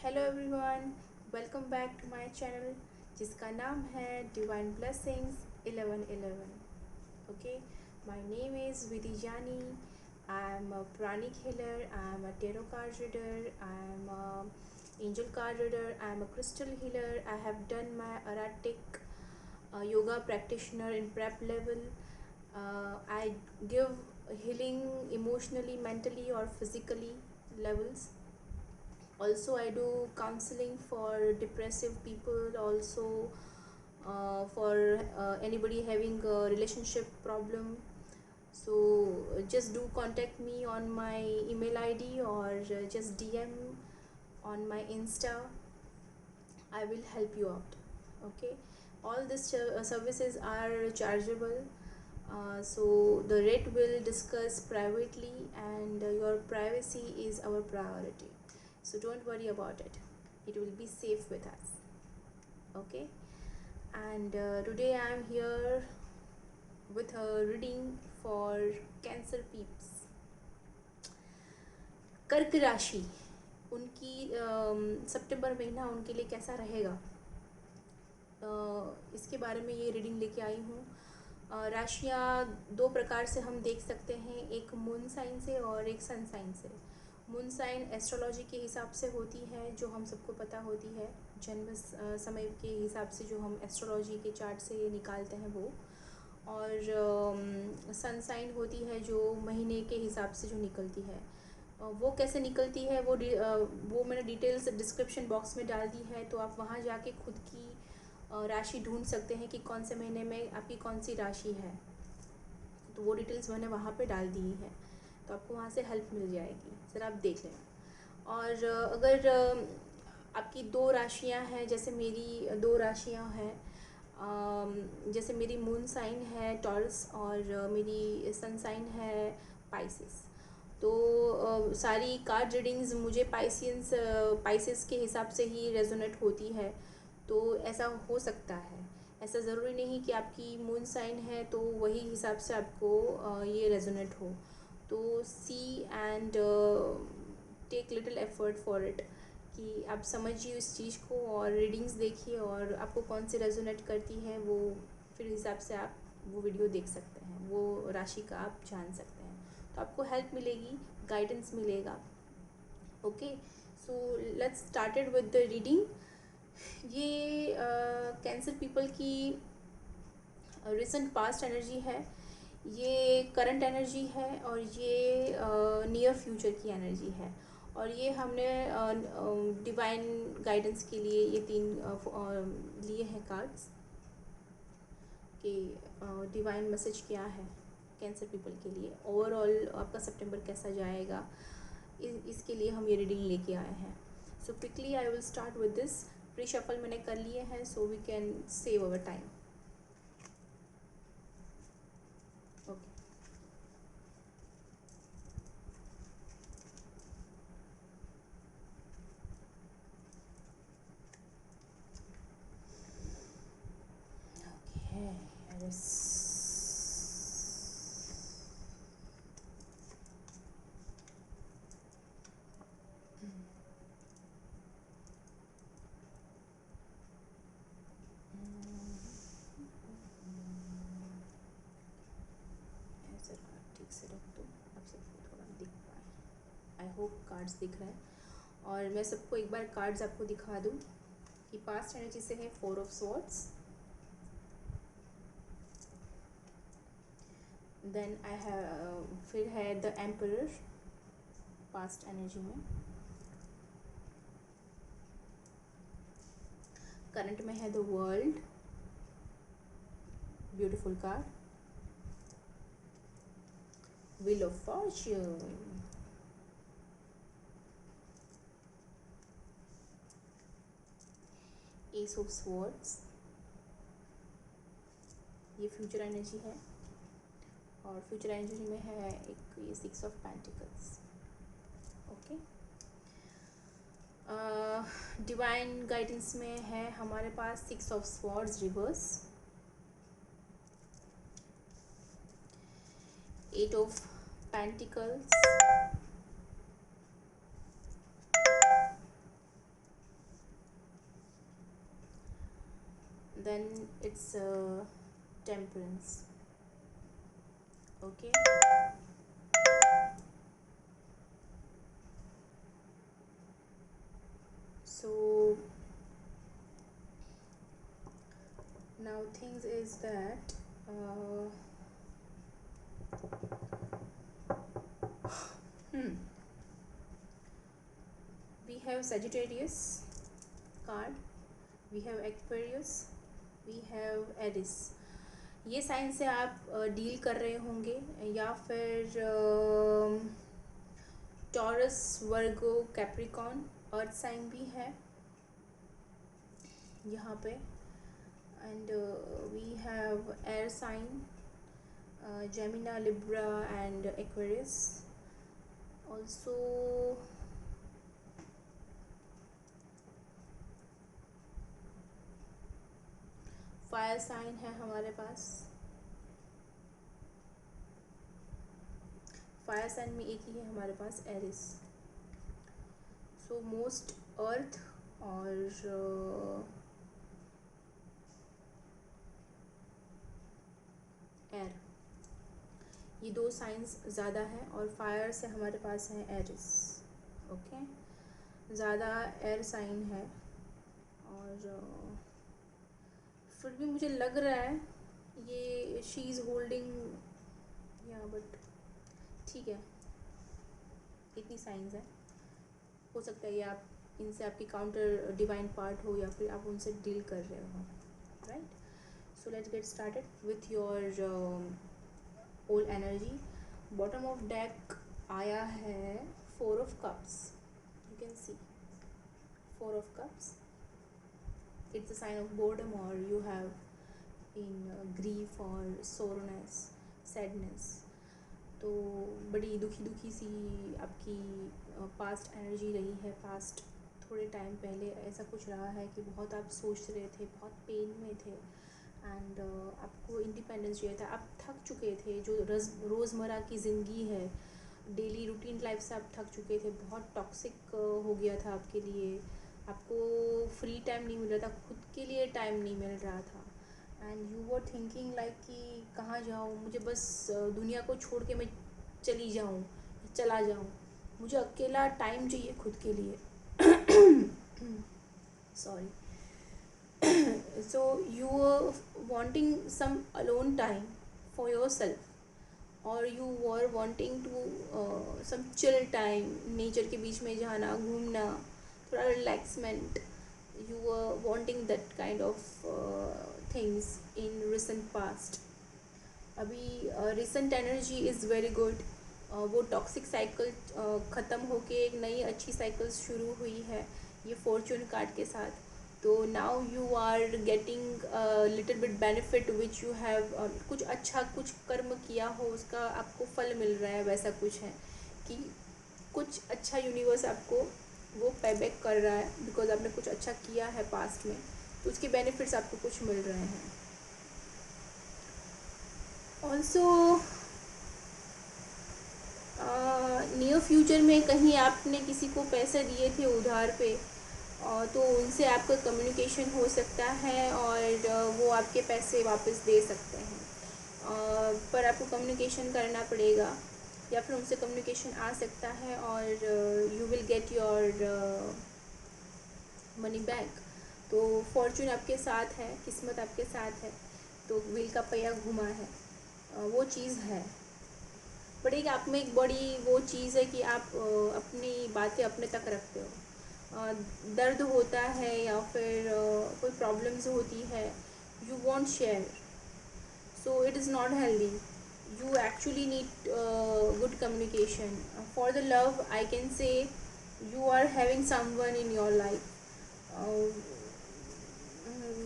Hello everyone, welcome back to my channel जिसका नाम है divine blessings 1111। Okay, my name is Vidhi Jani. I am a pranic healer, I am a tarot card reader, I am a angel card reader, I am a crystal healer. I have done my erratic yoga practitioner in prep level. I give healing emotionally, mentally or physically levels. Also I do counseling for depressive people, also for anybody having a relationship problem. So just do contact me on my email id or just dm on my insta. I will help you out. Okay, all these services are chargeable. So the rate will discuss privately, and your privacy is our priority, so don't worry about it. It will be safe with us. Okay, and today I am here with a reading for Cancer peeps. कर्क राशि, उनकी सितंबर महीना उनके लिए कैसा रहेगा, इसके बारे में ये रीडिंग लेके आई हूँ। राशियाँ दो प्रकार से हम देख सकते हैं, एक मून साइन से और एक सन साइन से। मून साइन एस्ट्रोलॉजी के हिसाब से होती है, जो हम सबको पता होती है, जन्म समय के हिसाब से जो हम एस्ट्रोलॉजी के चार्ट से निकालते हैं वो। और सन साइन होती है जो महीने के हिसाब से जो निकलती है। वो कैसे निकलती है वो मैंने डिटेल्स डिस्क्रिप्शन बॉक्स में डाल दी है, तो आप वहाँ जाके खुद की राशि ढूंढ सकते हैं कि कौन से महीने में आपकी कौन सी राशि है। तो वो डिटेल्स मैंने वहाँ पे डाल दी है, तो आपको वहाँ से हेल्प मिल जाएगी, ज़रा आप देख लेना। और अगर आपकी दो राशियाँ हैं, जैसे मेरी दो राशियाँ हैं, जैसे मेरी मून साइन है टॉरस और मेरी सन साइन है पाइसिस। तो सारी कार्ड रीडिंग्स मुझे पाइसिस के हिसाब से ही रेजोनेट होती है। तो ऐसा हो सकता है, ऐसा ज़रूरी नहीं कि आपकी मून साइन है तो वही हिसाब से आपको ये रेजोनेट हो। तो see and take little effort for it, कि आप समझिए इस चीज़ को और रीडिंग्स देखिए, और आपको कौन सी रेजोनेट करती है वो फिर हिसाब से आप वो वीडियो देख सकते हैं, वो राशि का आप जान सकते हैं, तो आपको हेल्प मिलेगी, गाइडेंस मिलेगा। Okay, so let's started with the reading. ये कैंसर पीपल की रिसेंट पास्ट एनर्जी है, ये करंट एनर्जी है, और ये नियर फ्यूचर की एनर्जी है। और ये हमने डिवाइन गाइडेंस के लिए ये तीन लिए हैं कार्ड्स, कि डिवाइन मैसेज क्या है कैंसर पीपल के लिए, ओवरऑल आपका सितंबर कैसा जाएगा, इसके लिए हम ये रीडिंग लेके आए हैं। So quickly I will start with this. Pre shuffle मैंने कर लिए हैं, so we can save our time. Okay, ठीक से रख दो, आप सबको थोड़ा दिख पाए। आई होप कार्ड्स दिख रहे हैं। और मैं सबको एक बार कार्ड्स आपको दिखा दूँ कि पास्ट एनर्जी से है 4 of swords, then I have फिर है द एम्परर पास्ट एनर्जी में, करंट में है the world, beautiful card, wheel of fortune, ace of swords, ये फ्यूचर एनर्जी है। और फ्यूचर एनर्जी में है एक ये 6 of pentacles. Okay, divine guidance में है हमारे पास 6 of swords reverse, 8 of pentacles, then it's temperance. Okay. So now things is that we have Sagittarius card, we have Aquarius, we have Aries. ये sign से आप डील कर रहे होंगे, या फिर Taurus, Virgo, Capricorn, earth sign भी है यहाँ पे, and we have air sign, Gemini, Libra and Aquarius. Also fire sign है हमारे पास, फायर साइन में एक ही है हमारे पास, एरिस. सो मोस्ट अर्थ और एयर, ये दो साइंस ज़्यादा हैं, और फायर से हमारे पास है एरिस. ओके, ज़्यादा एयर साइन है, और फिर भी मुझे लग रहा है ये शी इज़ होल्डिंग, या बट ठीक है, इतनी साइंस है. हो सकता है ये आप इनसे आपकी काउंटर डिवाइन पार्ट हो, या फिर आप उनसे डील कर रहे हो, right. So let's get started with your whole energy. Bottom of deck आया है 4 of Cups. You can see 4 of Cups. It's a sign of boredom, or you have in grief or soreness, sadness. तो बड़ी दुखी दुखी सी आपकी past energy रही है. Past थोड़े टाइम पहले ऐसा कुछ रहा है कि बहुत आप सोच रहे थे, बहुत पेन में थे, एंड आपको इंडिपेंडेंस चाहिए था. आप थक चुके थे, जो रोज़मर्रा की ज़िंदगी है, डेली रूटीन लाइफ से आप थक चुके थे. बहुत टॉक्सिक हो गया था आपके लिए. आपको फ्री टाइम नहीं मिल रहा था, खुद के लिए टाइम नहीं मिल रहा था, and you were thinking like कि कहाँ जाऊँ, मुझे बस दुनिया को छोड़ के मैं चली जाऊँ, चला जाऊँ, मुझे अकेला टाइम चाहिए खुद के लिए. Sorry. So you were wanting some alone time for yourself, or you were wanting to some chill time, nature के बीच में जाना, घूमना, थोड़ा relaxment. You were wanting that kind of things in recent past. अभी recent energy is very good. वो toxic cycle ख़त्म होके एक नई अच्छी साइकिल शुरू हुई है ये फॉर्चून कार्ड के साथ. तो now you are getting little bit benefit which you have, कुछ अच्छा कुछ कर्म किया हो उसका आपको फल मिल रहा है. वैसा कुछ है कि कुछ अच्छा यूनिवर्स आपको वो पे बैक कर रहा है, बिकॉज आपने कुछ अच्छा किया है पास्ट में, तो उसके बेनिफिट्स आपको कुछ मिल रहे हैं. ऑल्सो नियर फ्यूचर में कहीं आपने किसी को पैसे दिए थे उधार पे, तो उनसे आपका कम्युनिकेशन हो सकता है, और वो आपके पैसे वापस दे सकते हैं. पर आपको कम्युनिकेशन करना पड़ेगा, या फिर उनसे कम्युनिकेशन आ सकता है, और you will get your money back. तो फॉर्चून आपके साथ है, किस्मत आपके साथ है, तो व्हील का पहिया घुमा है, वो चीज़ है. बट एक आप में एक बड़ी वो चीज़ है कि आप अपनी बातें अपने तक रखते हो. दर्द होता है या फिर कोई प्रॉब्लम्स होती है, you want share, so it is not healthy. you actually need good communication. For the love, I can say you are having someone in your life,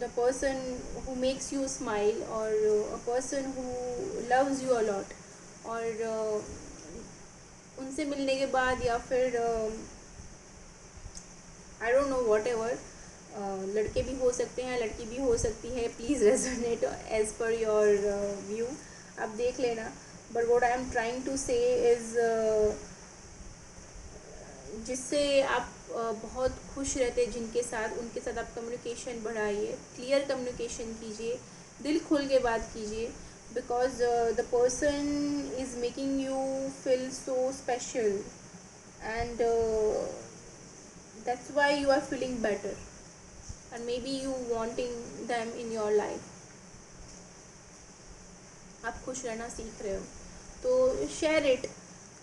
the person who makes you smile, or a person who loves you a lot, और उनसे मिलने के बाद, या फिर I don't know what ever, लड़के भी हो सकते हैं, लड़की भी हो सकती है. Please resonate as per your view, आप देख लेना. But what I am trying to say is, जिससे आप बहुत खुश रहते हैं जिनके साथ, उनके साथ आप कम्युनिकेशन बढ़ाइए, क्लियर कम्युनिकेशन कीजिए, दिल खोल के बात कीजिए, because the person is making you feel so special and that's why you are feeling better and maybe you wanting them in your life. आप खुश रहना सीख रहे हो तो share it,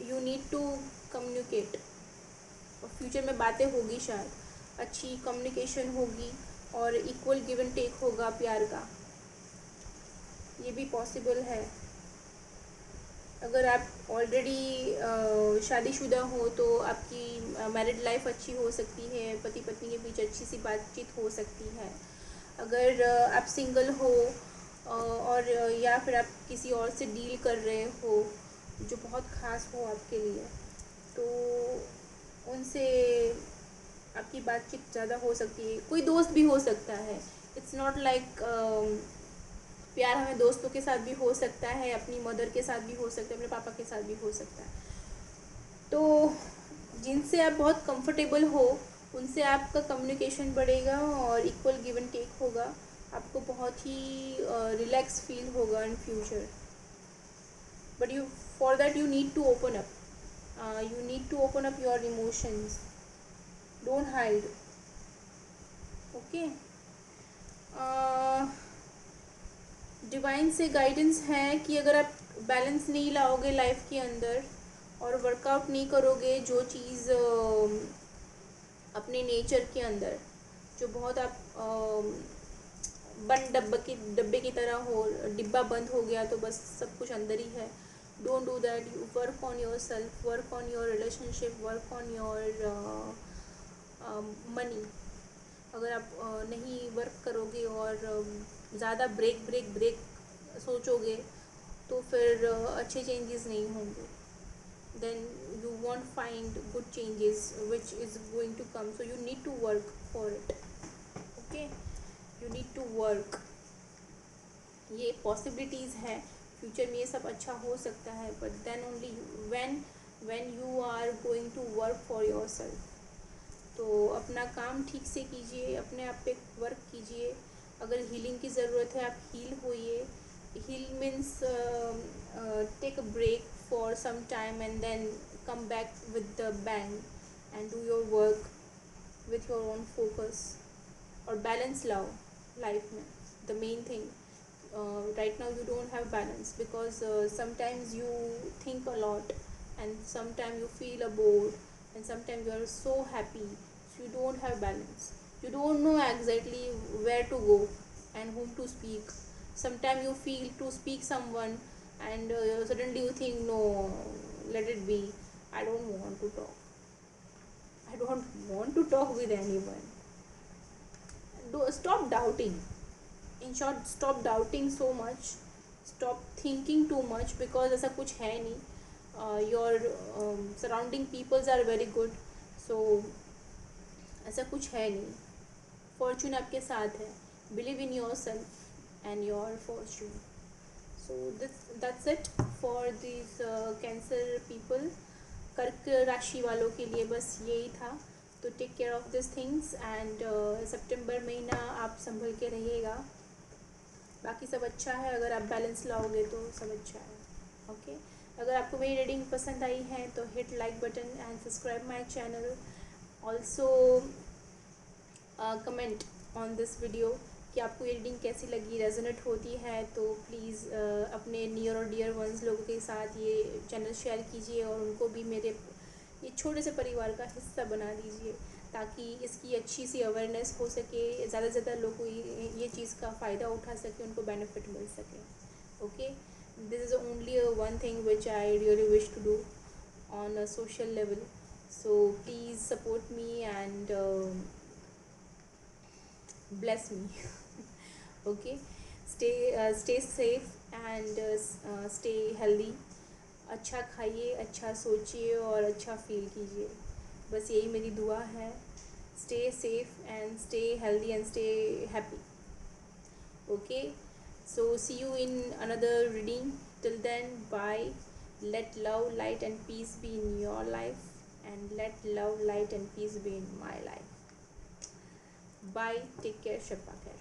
you need to communicate. और फ्यूचर में बातें होगी, शायद अच्छी कम्युनिकेशन होगी और इक्वल गिव एंड टेक होगा प्यार का, ये भी पॉसिबल है। अगर आप ऑलरेडी शादीशुदा हो तो आपकी मैरिड लाइफ अच्छी हो सकती है, पति पत्नी के बीच अच्छी सी बातचीत हो सकती है। अगर आप सिंगल हो और या फिर आप किसी और से डील कर रहे हो जो बहुत ख़ास हो आपके लिए, तो उनसे आपकी बातचीत ज़्यादा हो सकती है। कोई दोस्त भी हो सकता है, इट्स नॉट लाइक प्यार हमें दोस्तों के साथ भी हो सकता है, अपनी मदर के साथ भी हो सकता है, अपने पापा के साथ भी हो सकता है। तो जिनसे आप बहुत कंफर्टेबल हो उनसे आपका कम्युनिकेशन बढ़ेगा और इक्वल गिव एंड टेक होगा, आपको बहुत ही रिलैक्स फील होगा in future. But you for that you need to open up, you need to open up your emotions, don't hide. Okay, divine से गाइडेंस है कि अगर आप बैलेंस नहीं लाओगे लाइफ के अंदर और वर्कआउट नहीं करोगे जो चीज़ अपने नेचर के अंदर जो बहुत आप बंद डब्बे की तरह हो, डिब्बा बंद हो गया तो बस सब कुछ अंदर ही है। Don't do that, you work on your self, work on your relationship, work on your money. अगर आप नहीं वर्क करोगे और ज़्यादा ब्रेक सोचोगे तो फिर अच्छे चेंजेस नहीं होंगे, then you won't find good changes which is going to come, so you need to work for it. Okay, you need to work, ये पॉसिबिलिटीज़ है, फ्यूचर में ये सब अच्छा हो सकता है, but then only when you are going to work for yourself। तो अपना काम ठीक से कीजिए, अपने आप पे वर्क कीजिए। अगर हीलिंग की ज़रूरत है आप हील होइए। Heal means take a break for some time and then come back with the bang and do your work with your own focus. और बैलेंस लाओ लाइफ में, the main thing. Right now you don't have balance because sometimes you think a lot and sometimes you feel bored and sometimes you are so happy, so you don't have balance, you don't know exactly where to go and whom to speak. Sometimes you feel to speak someone and suddenly you think no, let it be, I don't want to talk, I don't want to talk with anyone. Stop doubting, in short stop doubting so much, stop thinking too much because ऐसा कुछ है नहीं। Your surrounding peoples are very good, so ऐसा कुछ है नहीं, fortune आपके साथ है, believe in yourself and your fortune. So that's it for this cancer people. कर्क राशि वालों के लिए बस यही था। तो take care of this things and September महीना आप संभल के रहिएगा, बाकी सब अच्छा है। अगर आप बैलेंस लाओगे तो सब अच्छा है। ओके, अगर आपको मेरी रीडिंग पसंद आई है तो hit like button and subscribe my channel. Also comment on this video कि आपको ये रीडिंग कैसी लगी, रेजोनेट होती है तो प्लीज़ अपने नियर और डियर वंस लोगों के साथ ये चैनल शेयर कीजिए और उनको भी मेरे ये छोटे से परिवार का हिस्सा बना दीजिए ताकि इसकी अच्छी सी अवेयरनेस हो सके, ज़्यादा से ज़्यादा लोग को ये चीज़ का फ़ायदा उठा सके, उनको बेनिफिट मिल सके। Okay, this is only one thing which I really wish to do on a social level, so please support me and bless me। Okay, stay safe and stay healthy। अच्छा खाइए, अच्छा सोचिए और अच्छा फील कीजिए, बस यही मेरी दुआ है। Stay safe and stay healthy and stay happy. Okay, so see you in another reading, till then bye. Let love, light and peace be in your life and let love, light and peace be in my life. Bye, take care, Shubha Khair.